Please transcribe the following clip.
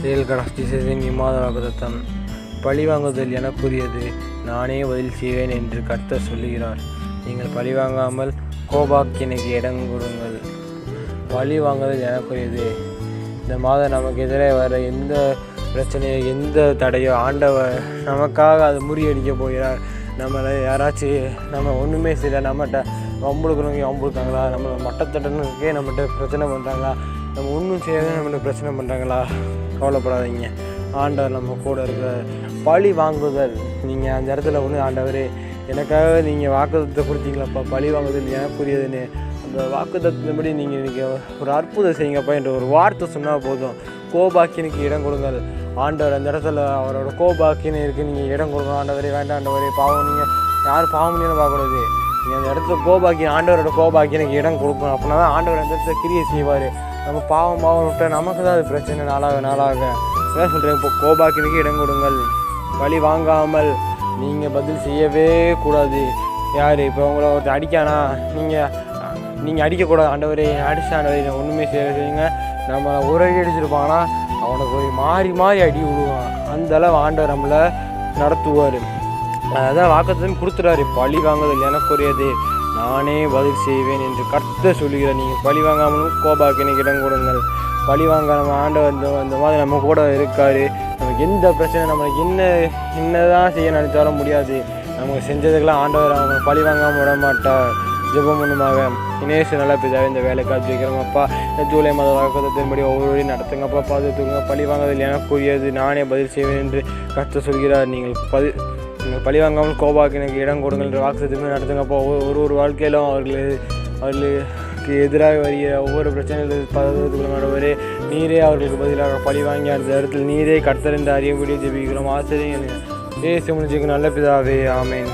செயல்கடத்தின் இம்மாத வாக்குத்தத்தம். பழிவாங்குதல் எனக்குரியது, நானே பதில் செய்வேன் என்று கர்த்தர் சொல்லுகிறார். நீங்கள் பழிவாங்காமல் கோபாக்கினைக்கு இடம் கொடுங்கள். பழி வாங்குதல் எனக்குரியது. இந்த மாதம் நமக்கு எதிரே வர எந்த பிரச்சனையோ எந்த தடையோ ஆண்டவர் நமக்காக அதை முறியடிக்க போகிறார். நம்மளை யாராச்சும் நம்ம ஒன்றுமே செய்யலை, நம்மகிட்ட வம்புழுக்கிறவங்க வம்புழுக்காங்களா, நம்மளை மட்டத்தட்டனுக்கே நம்மகிட்ட பிரச்சனை பண்ணுறாங்களா, நம்ம ஒன்றும் செய்யாத நம்மகிட்ட பிரச்சனை பண்ணுறாங்களா, கவலைப்படாதீங்க. ஆண்டவர் நம்ம கூட இருக்கிற. பழி வாங்குதல், நீங்கள் அந்த இடத்துல ஒன்று ஆண்டவரே எனக்காக நீங்கள் வாக்குத்தத்தை கொடுத்தீங்களப்பா, பழி வாங்குதல் எனக்குரியதுன்னு அந்த வாக்குத்தத்தின்படி நீங்கள் இன்றைக்கி ஒரு அற்புதம் செய்யுங்கப்பா என்ற ஒரு வார்த்தை சொன்னால் போதும். கோபாக்கினுக்கு இடம் கொடுங்கள். ஆண்டவர் அந்த இடத்துல அவரோட கோபாக்கின்னு இருக்குது, நீங்கள் இடம் கொடுக்கணும். ஆண்டவரே வேண்டாம், ஆண்டவரே பாவம், நீங்கள் யார் பாவம் பண்ணி பார்க்கக்கூடாது. நீங்கள் அந்த இடத்துல கோபாக்கி ஆண்டவரோட கோபாக்கினுக்கு இடம் கொடுக்கணும். அப்படின்னா தான் ஆண்டவர் அந்த இடத்துல கிரியை செய்வார். நம்ம பாவம் விட்டால் நமக்கு தான் அது பிரச்சனை. நாளாக என்ன சொல்கிறேன், இப்போ கோபாக்கினுக்கு இடம் கொடுங்கள். பழி வாங்காமல் நீங்கள் பதில் செய்யவே கூடாது. யார் இப்போ உங்களை ஒருத்தர் அடிக்கானா, நீங்கள் அடிக்கக்கூடாது. ஆண்டவரே அடிச்ச ஆண்டவரே ஒன்றுமே செய்யுங்க. நம்மளை ஒரு அடி அடிச்சிருப்பாங்கன்னா அவனுக்கு ஒரு மாறி அடி விடுவான். அந்தளவு ஆண்டவர் நம்மளை நடத்துவார். அதான் வாக்குத்தத்தம் கொடுத்துறாரு. பழி வாங்குதல் எனக்குரியது, நானே பதில் செய்வேன் என்று கர்த்தர் சொல்லுகிறார். நீங்கள் பழி வாங்காமலும் கோபாக்கினைக்கு இடம் கொடுங்கள். பழி வாங்க நம்ம ஆண்டவர் இந்த மாதிரி நம்ம கூட இருக்கார். நமக்கு எந்த பிரச்சனை, நம்மளுக்கு என்ன தான் செய்ய நினைச்சாலும் முடியாது. நமக்கு செஞ்சதுக்கெல்லாம் ஆண்டவர் அவங்க பழி வாங்காமல் விட மாட்டார். ஜெபம் பண்ணுமாக. இனேசு நல்ல பிதாவே, இந்த வேலை காத்து வைக்கிறோமப்பா. இந்த ஜூலை மாத வாக்குத்தத்தின்படி ஒவ்வொரு நடத்துங்கப்பா, பாதுகாத்துங்க. பழி வாங்குதல் எனக்குரியது, நானே பதில் செய்வேன் என்று கர்த்தர் சொல்கிறார். நீங்கள் பழி வாங்காமல் கோபாக்கினுக்கு இடம் கொடுங்கள் என்ற வாக்குத்தத்தின்படி நடத்துங்கப்பா. ஒரு வாழ்க்கையிலும் அவர்களுக்கு எதிராக வருகிற ஒவ்வொரு பிரச்சனைகளும் பாதுகாத்துக்கொள்ள நீரே அவர்களுக்கு பதிலாக பழி வாங்கி அந்த இடத்தில் நீரே கர்த்தர் என்று அறியக்கூடிய ஜெபிக்கிறோம். ஆசிரியர் இயேசு முடிஞ்சுக்கு நல்ல பிதாவே, ஆமேன்.